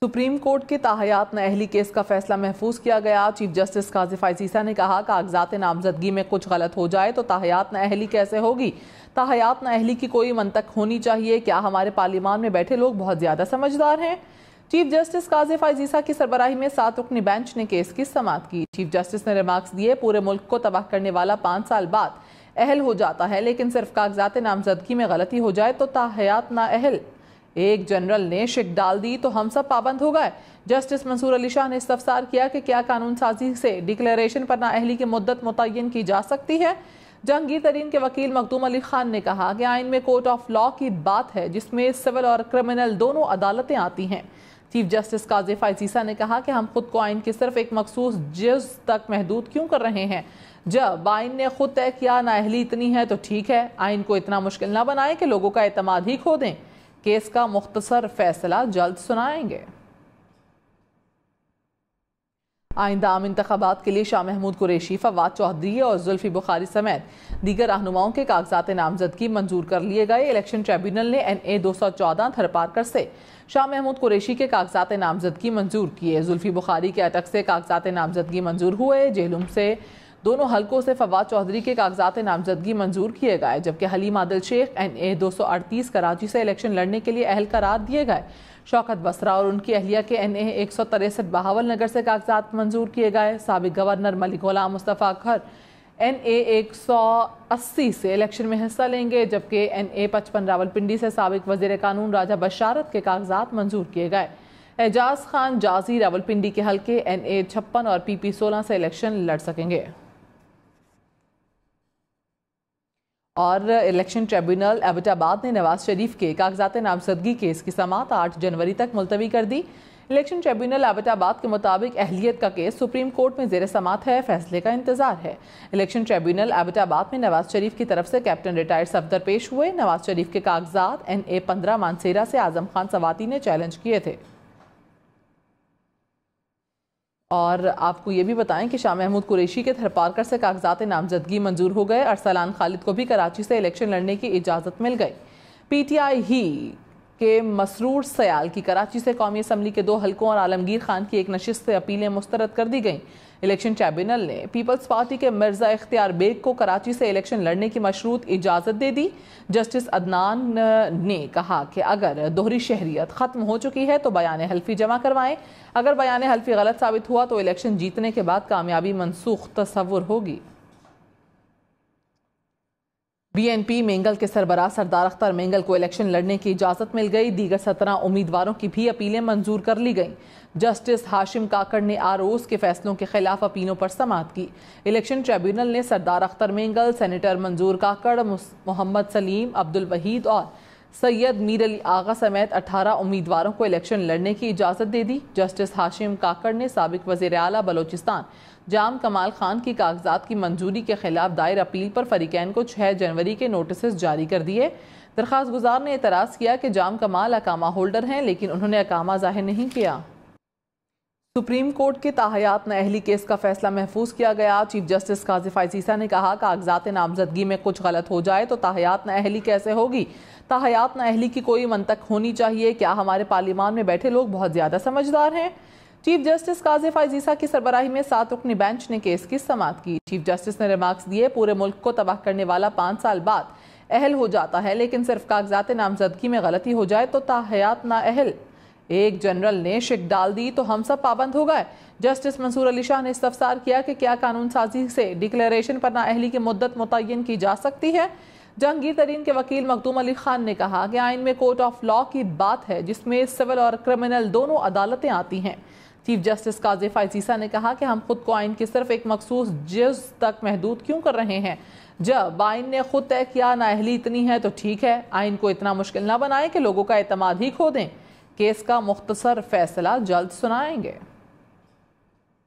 Supreme court के ताहयात नाअहली case का फैसला महफूज किया गया। चीफ जस्टिस काजी फायजीसा ने कहा, कागजात नामजदगी में कुछ गलत हो जाए तो ताहयात नाअहली कैसे होगी। ताहयात नाअहली की कोई मंतक होनी चाहिए। क्या हमारे पार्लियामान में बैठे लोग बहुत ज़्यादा समझदार हैं। चीफ जस्टिस काजी फायजीसा की सरबराही में 7 रुकनी बेंच ने केस की समाअत की। चीफ जस्टिस ने रिमार्क्स दिए, पूरे मुल्क को तबाह करने वाला 5 साल बाद अहल हो जाता है, लेकिन सिर्फ कागजात नामजदगी में गलती हो जाए तो ताहयात नाअहल। एक जनरल ने शिक डाल दी तो हम सब पाबंद हो गए। जस्टिस मंसूर अली शाह ने इस्तफसार किया कि क्या कानून साजी से डिक्लेरेशन पर नाअहली की मुद्दत मुतय्यन की जा सकती है। जहांगीर तरीन के वकील मखदूम अली खान ने कहा कि आइन में कोर्ट ऑफ लॉ की बात है, जिसमें सिविल और क्रिमिनल दोनों अदालतें आती हैं। चीफ जस्टिस काजी फायजीसा ने कहा कि हम खुद को आइन की सिर्फ एक मखसूस जुज़ तक महदूद क्यों कर रहे हैं। जब आइन ने खुद तय किया नाअहली इतनी है तो ठीक है, आइन को इतना मुश्किल ना बनाएं कि लोगों का एतमाद ही खो दें। केस का मुख्तसर फैसला जल्द सुनाएंगे। आइंदा आम इंतखाबात के लिए शाह महमूद कुरैशी, फवाद चौधरी और जुल्फी बुखारी समेत दीगर रहनुमाओं के कागजात नामजदगी मंजूर कर लिए गए। इलेक्शन ट्रिब्यूनल ने NA 214 थरपारकर से शाह महमूद कुरैशी के कागजात नामजदगी मंजूर किए। जुल्फी बुखारी के अटक से कागजात नामजदगी मंजूर हुए। जेहलुम से दोनों हलकों से फवाद चौधरी के कागजात नामजदगी मंजूर किए गए, जबकि हलीम आदिल शेख NA 238 कराची से इलेक्शन लड़ने के लिए अहल करार दिए गए। शौकत बसरा और उनकी अहलिया के NA 163 बहावल नगर से कागजात मंजूर किए गए। साबिक गवर्नर मलिक गुलाम मुस्तफ़ा खर NA 180 से इलेक्शन में हिस्सा लेंगे, जबकि NA 55 रावलपिंडी से साबिक वज़ीर कानून राजा बशारत के कागजात मंजूर किए गए। एजाज खान जाजी रावलपिंडी के हल्के NA 56 और PP 16 से इलेक्शन लड़ सकेंगे। और इलेक्शन ट्रिब्यूनल एबटाबाद ने नवाज शरीफ के कागजात नामजदगी केस की समाअत 8 जनवरी तक मुलतवी कर दी। इलेक्शन ट्रिब्यूनल एबटाबाद के मुताबिक अहलियत का केस सुप्रीम कोर्ट में जेर समाअत है, फैसले का इंतजार है। इलेक्शन ट्रिब्यूनल एबटाबाद में नवाज शरीफ की तरफ से कैप्टन रिटायर्ड सफदर पेश हुए। नवाज शरीफ के कागजात NA 15 मानसेरा से आजम खान सवाती ने चैलेंज किए थे। और आपको ये भी बताएं कि शाह महमूद कुरैशी के थरपारकर से कागजात नामजदगी मंजूर हो गए। अरसलान खालिद को भी कराची से इलेक्शन लड़ने की इजाज़त मिल गई। PTI ही के मसरूर सयाल की कराची से कौमी असम्बली के 2 हलकों और आलमगीर खान की एक नशिस्त से अपीलें मुस्तरद कर दी गईं। इलेक्शन ट्रिब्यूनल ने पीपल्स पार्टी के मिर्जा इख्तियार बेग को कराची से इलेक्शन लड़ने की मशरूत इजाज़त दे दी। जस्टिस अदनान ने कहा कि अगर दोहरी शहरियत ख़त्म हो चुकी है तो बयान हल्फी जमा करवाएं। अगर बयान हल्फी गलत साबित हुआ तो इलेक्शन जीतने के बाद कामयाबी मनसूख तस्वुर होगी। BNP मेंगल के सरबराह सरदार अख्तर मेंगल को इलेक्शन लड़ने की इजाज़त मिल गई। दीगर 17 उम्मीदवारों की भी अपीलें मंजूर कर ली गईं। जस्टिस हाशिम काकड़ ने ROs के फैसलों के खिलाफ अपीलों पर समाअत की। इलेक्शन ट्रिब्यूनल ने सरदार अख्तर मेंगल, सेनेटर मंजूर काकड़, मोहम्मद सलीम, अब्दुल वहीद और सैयद मीर अली आगा समेत 18 उम्मीदवारों को इलेक्शन लड़ने की इजाज़त दे दी। जस्टिस हाशिम काकड़ ने साबिक वज़ीर आला बलोचिस्तान जाम कमाल खान की कागजात की मंजूरी के खिलाफ दायर अपील पर फरीकैन को 6 जनवरी के नोटिस जारी कर दिए। दरख्वास्त गुजार ने एतराज़ किया कि जाम कमाल अकामा होल्डर हैं, लेकिन उन्होंने अकामा जाहिर नहीं किया। सुप्रीम कोर्ट के ताहयात नाअहली केस का फैसला महफूज किया गया। चीफ जस्टिस काजी फायजीसा ने कहा, कागजात नामजदगी में कुछ गलत हो जाए तो ताहयात नाअहली कैसे होगी। ताहयात नाअहली की कोई मंतक होनी चाहिए। क्या हमारे पार्लियामान में बैठे लोग बहुत ज़्यादा समझदार हैं। चीफ जस्टिस काजी फायजीसा की सरबराही में 7 रुकनी बेंच ने केस की समाअत की। चीफ जस्टिस ने रिमार्क्स दिए, पूरे मुल्क को तबाह करने वाला 5 साल बाद अहल हो जाता है, लेकिन सिर्फ कागजात नामजदगी में गलती हो जाए तो ताहयात नाअहल। एक जनरल ने शिक डाल दी तो हम सब पाबंद हो गए। जस्टिस मंसूर अली शाह ने इस्तफसार किया कि क्या कानून साजी से डिक्लेरेशन पर नाअहली की मुद्दत मुतय्यन की जा सकती है। जहांगीर तरीन के वकील मखदूम अली खान ने कहा कि आइन में कोर्ट ऑफ लॉ की बात है, जिसमें सिविल और क्रिमिनल दोनों अदालतें आती हैं। चीफ जस्टिस काजी फायजीसा ने कहा कि हम खुद को आइन की सिर्फ एक मखसूस जुज़ तक महदूद क्यों कर रहे हैं। जब आइन ने खुद तय किया नाअहली इतनी है तो ठीक है, आइन को इतना मुश्किल ना बनाएं कि लोगों का एतमाद ही खो दें। केस का मुख्तसर फैसला जल्द सुनाएंगे।